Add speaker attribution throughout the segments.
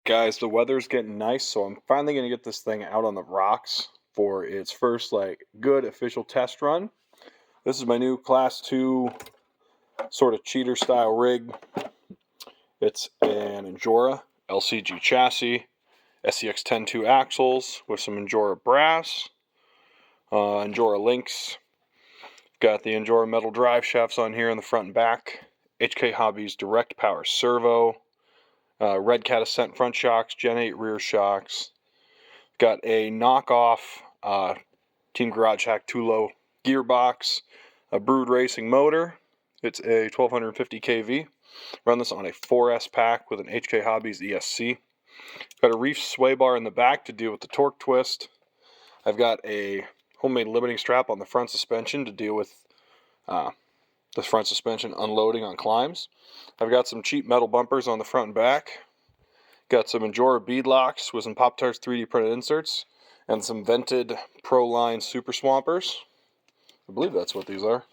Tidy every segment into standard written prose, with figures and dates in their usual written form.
Speaker 1: Guys, the weather's getting nice, so I'm finally going to get this thing out on the rocks for its first, good official test run. This is my new Class 2 sort of cheater style rig. It's an Injora LCG chassis, SCX 10.2 axles with some Injora brass, Injora links. Got the Injora metal drive shafts on here in the front and back. HK Hobby's direct power servo. Red Cat Ascent front shocks, Gen 8 rear shocks. Got a knockoff Team Garage Hack Tulo gearbox, a Brood Racing motor. It's a 1250 kV. Run this on a 4S pack with an HK Hobby's ESC. Got a reef sway bar in the back to deal with the torque twist. I've got a homemade limiting strap on the front suspension to deal with the front suspension unloading on climbs. I've got some cheap metal bumpers on the front and back. Got some Injora bead locks with some Pop-Tarts 3D printed inserts and some vented proline super swampers. I believe that's what these are.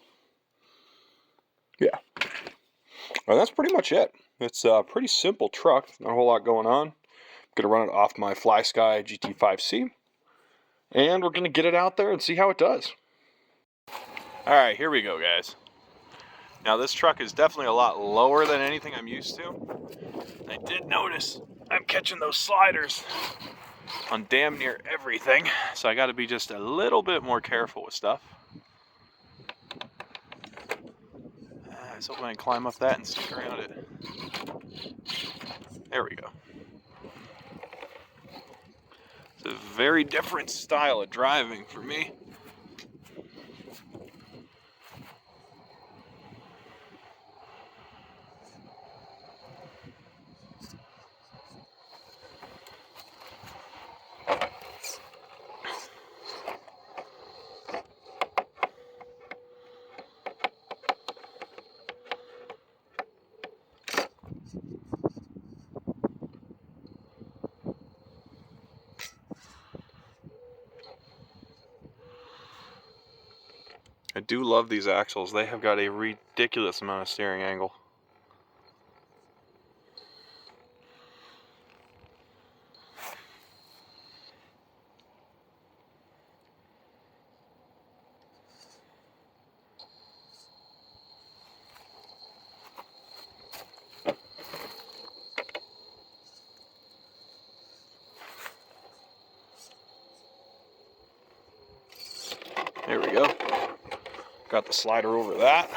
Speaker 1: Yeah. And that's pretty much it. It's a pretty simple truck. Not a whole lot going on. I'm going to run it off my FlySky GT5C. And we're going to get it out there and see how it does. Alright, here we go, guys. Now this truck is definitely a lot lower than anything I'm used to. I did notice I'm catching those sliders on damn near everything, so I got to be just a little bit more careful with stuff. I was hoping I can climb up that and stick around it. There we go. It's a very different style of driving for me. I do love these axles. They have got a ridiculous amount of steering angle. There we go. Got the slider over that.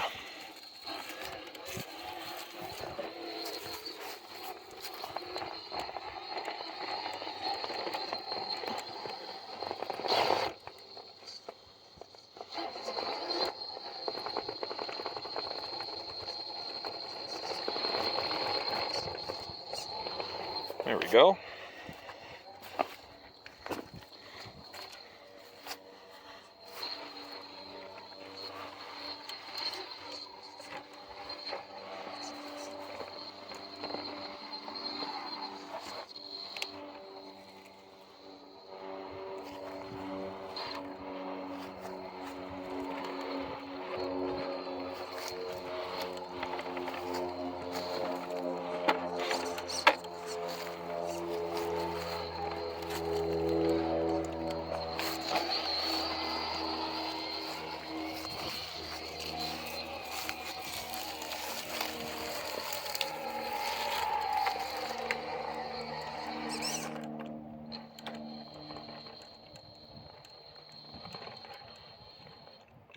Speaker 1: There we go.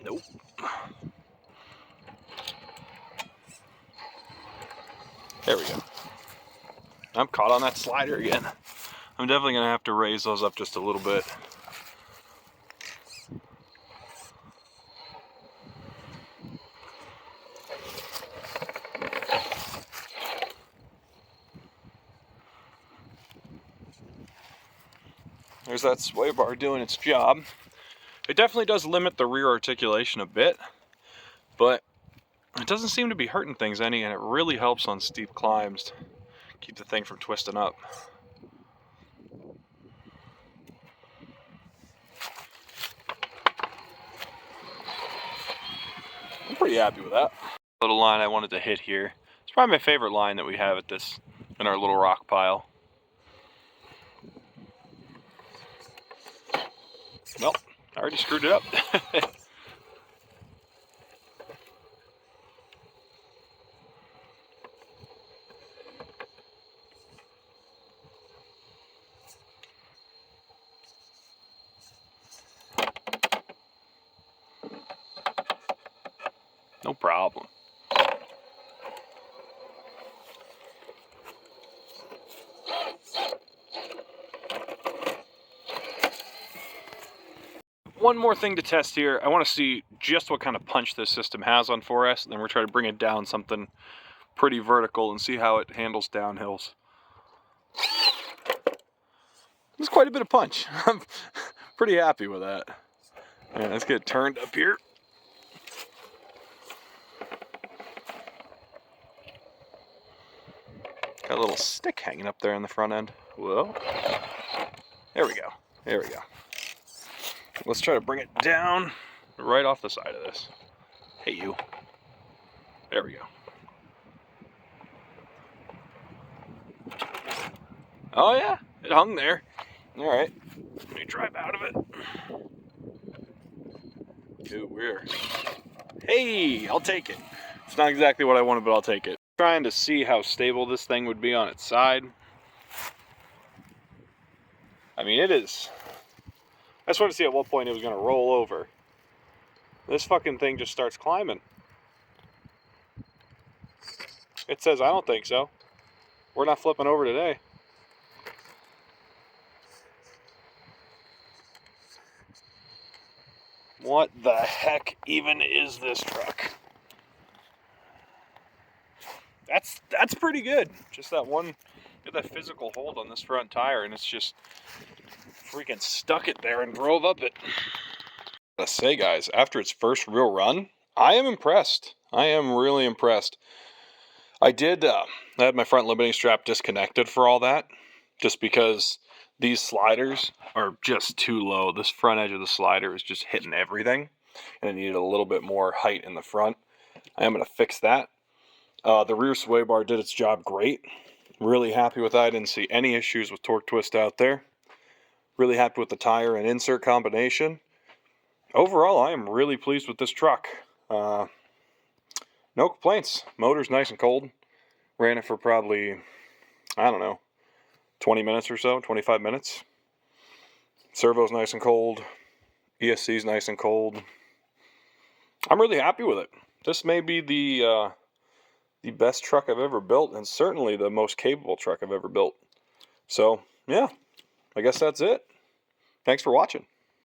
Speaker 1: Nope. There we go. I'm caught on that slider again. I'm definitely going to have to raise those up just a little bit. There's that sway bar doing its job. It definitely does limit the rear articulation a bit, but it doesn't seem to be hurting things any, and it really helps on steep climbs to keep the thing from twisting up. I'm pretty happy with that. Little line I wanted to hit here. It's probably my favorite line that we have at this in our little rock pile. Well, I already screwed it up. No problem. One more thing to test here. I want to see just what kind of punch this system has on 4S, and then we're trying to bring it down something pretty vertical and see how it handles downhills. There's quite a bit of punch. I'm pretty happy with that. All right, let's get it turned up here. Got a little stick hanging up there on the front end. Whoa. There we go. There we go. Let's try to bring it down right off the side of this. Hey, you. There we go. Oh, yeah. It hung there. All right. Let me drive out of it. Too weird. Hey, I'll take it. It's not exactly what I wanted, but I'll take it. Trying to see how stable this thing would be on its side. I mean, it is. I just wanted to see at what point it was going to roll over. This fucking thing just starts climbing. It says, I don't think so. We're not flipping over today. What the heck even is this truck? That's pretty good. Just that one, get that physical hold on this front tire, and it's just freaking stuck it there and drove up it. I gotta say, guys, after its first real run, I am impressed. I am really impressed. I had my front limiting strap disconnected for all that, just because these sliders are just too low. This front edge of the slider is just hitting everything, and it needed a little bit more height in the front. I am going to fix that. The rear sway bar did its job great. Really happy with that. I didn't see any issues with torque twist out there. Really happy with the tire and insert combination. Overall, I am really pleased with this truck. No complaints. Motor's nice and cold. Ran it for probably, I don't know, 20 minutes or so, 25 minutes. Servo's nice and cold. ESC's nice and cold. I'm really happy with it. This may be the best truck I've ever built, and certainly the most capable truck I've ever built. So, yeah, I guess that's it. Thanks for watching.